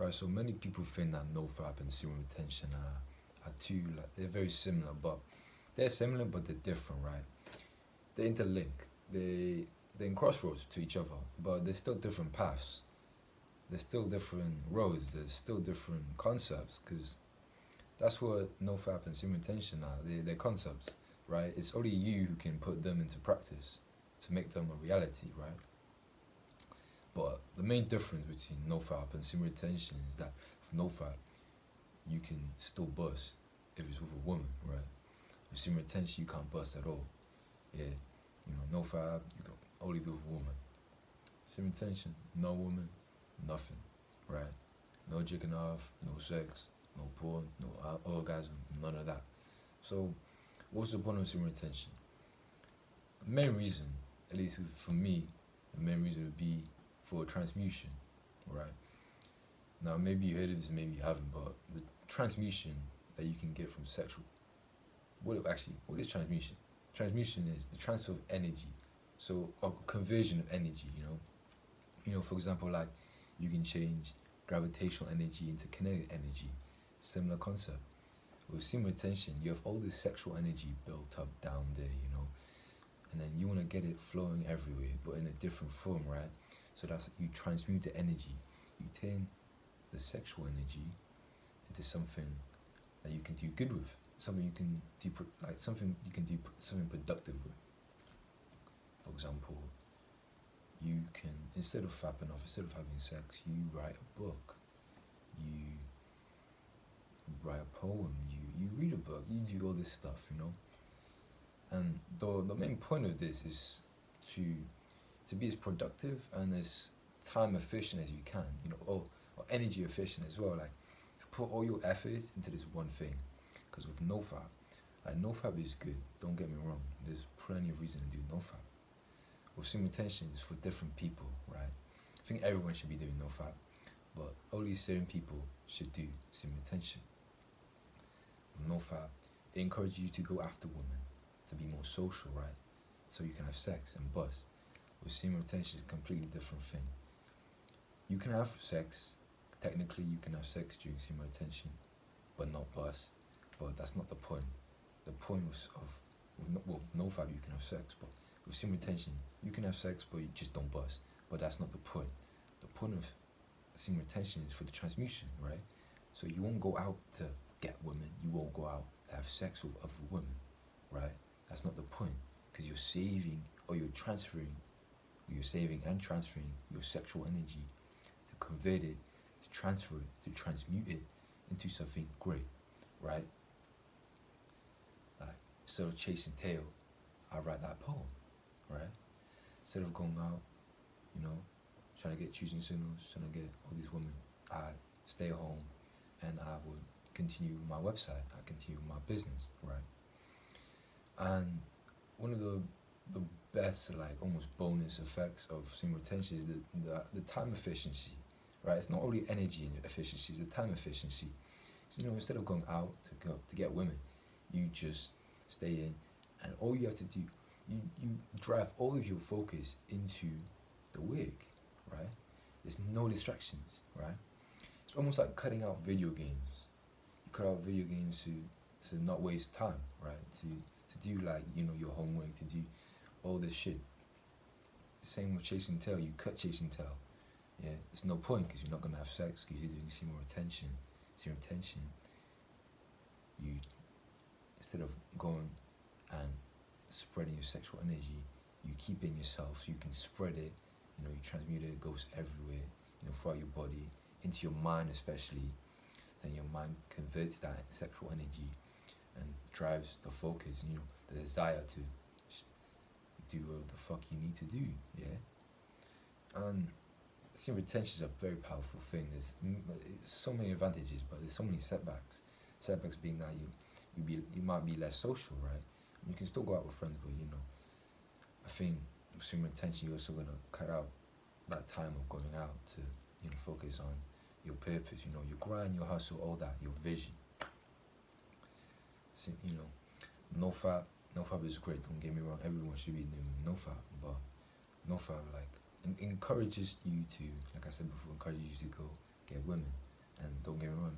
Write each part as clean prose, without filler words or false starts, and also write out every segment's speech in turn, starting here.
Right, so many people think that NoFap and semen retention are two, like, they're very similar, but they're similar, but they're different, right? They interlink. They're in crossroads to each other, but they're still different paths. There's still different roads. There's still different concepts, because that's what NoFap and semen retention are. They're concepts, right? It's only you who can put them into practice to make them a reality, right? But the main difference between NoFap and semen retention is that with NoFap, you can still bust if it's with a woman, right? With semen retention, you can't bust at all. Yeah, NoFap, you can only be with a woman. Semen retention, no woman, nothing, right? No jacking off, no sex, no porn, no orgasm, none of that. So, what's the point of semen retention? The main reason, at least for me, the main reason would be for transmutation, right? Now, maybe you heard of this, maybe you haven't, but the transmutation that you can get from sexual, what is transmutation? Transmutation is the transfer of energy, so a conversion of energy. For example, like you can change gravitational energy into kinetic energy. Similar concept. With semen retention, you have all this sexual energy built up down there, and then you want to get it flowing everywhere, but in a different form, right? So that's, you transmute the energy. You turn the sexual energy into something that you can do good with, something you can do, something something productive with. For example, you can, instead of fapping off, instead of having sex, you write a book, you write a poem, you read a book, you do all this stuff, And the main point of this is to be as productive and as time efficient as you can, or energy efficient as well. Like, to put all your efforts into this one thing. Because with NoFap, NoFap is good. Don't get me wrong. There's plenty of reason to do NoFap. With semen retention, it's for different people, right? I think everyone should be doing NoFap, but only certain people should do semen retention. With NoFap, it encourages you to go after women, to be more social, right? So you can have sex and bust. With semen retention, it's a completely different thing. You can have sex, technically you can have sex during semen retention, but not bust. But that's not the point. The point with NoFap, you can have sex, but with semen retention, you can have sex, but you just don't bust. But that's not the point. The point of semen retention is for the transmutation, right? So you won't go out to get women. You won't go out to have sex with other women, right? That's not the point, because you're saving and transferring your sexual energy to convert it, to transfer it, to transmute it into something great, right? Like, instead of chasing tail, I write that poem, right? Instead of going out, trying to get choosing signals, trying to get all these women, I stay home and I would continue my website, I continue my business, right? And one of the best, like, almost bonus effects of semen retention is the time efficiency, right? It's not only energy and efficiency, it's the time efficiency. So, instead of going out to get women, you just stay in, and all you have to do, you drive all of your focus into the wig, right? There's no distractions, right? It's almost like cutting out video games. You cut out video games to not waste time, right? To do, like, your homework, to do all this shit. Same with chasing tail. You cut chasing tail. Yeah, there's no point, because you're not gonna have sex, because you're doing semen retention. Semen retention, you, instead of going and spreading your sexual energy, you keep it in yourself so you can spread it. You transmute it. It goes everywhere. Throughout your body, into your mind especially. Then your mind converts that sexual energy and drives the focus, the desire to do what the fuck you need to do, yeah? And semen retention is a very powerful thing. There's so many advantages, but there's so many setbacks. Setbacks being that you might be less social, right? You can still go out with friends, but I think with semen retention, you're also gonna cut out that time of going out to focus on your purpose, your grind, your hustle, all that, your vision. So, NoFap is great, don't get me wrong, everyone should be doing NoFap, but NoFap, like, encourages you to, like I said before, encourages you to go get women, don't get me wrong,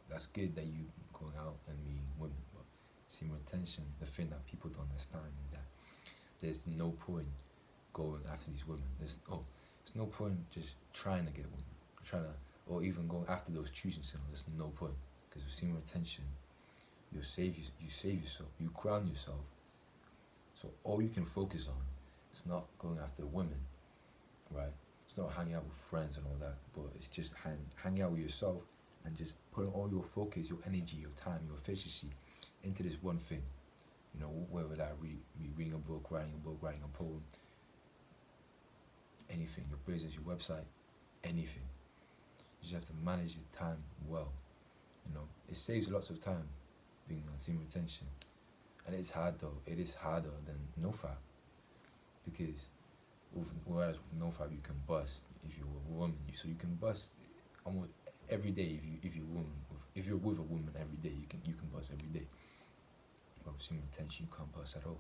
that's good that you going out and meeting women, but semen retention, the thing that people don't understand is that there's no point going after these women. There's no point just trying to get women, or even going after those choosing signals. There's no point, because with semen retention, you save yourself, you ground yourself. So all you can focus on is not going after women, right? It's not hanging out with friends and all that, but it's just hanging out with yourself and just putting all your focus, your energy, your time, your efficiency into this one thing. You know, whether that reading a book, writing a poem, anything, your business, your website, anything. You just have to manage your time well. You know, it saves lots of time being on semen retention. And it's hard though. It is harder than NoFap, because whereas with NoFap you can bust if you're a woman, so you can bust almost every day if you're a woman. If you're with a woman every day, you can bust every day. But with semen retention, you can't bust at all.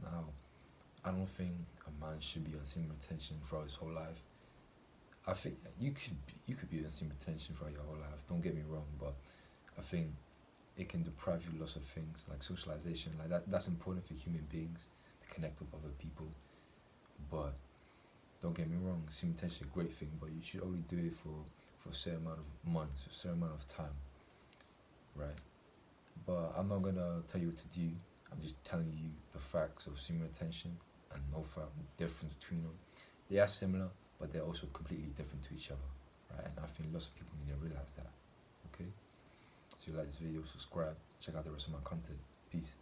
Now, I don't think a man should be on semen retention throughout his whole life. I think you could be on semen retention throughout your whole life. Don't get me wrong, but I think it can deprive you lots of things like socialization. Like that's important for human beings to connect with other people. But don't get me wrong, semen retention is a great thing, but you should only do it for a certain amount of months, a certain amount of time, right? But I'm not gonna tell you what to do. I'm just telling you the facts of semen retention and NoFap, the difference between them. They are similar, but they're also completely different to each other, right? And I think lots of people need to realize that, okay? So if you like this video, subscribe, check out the rest of my content. Peace.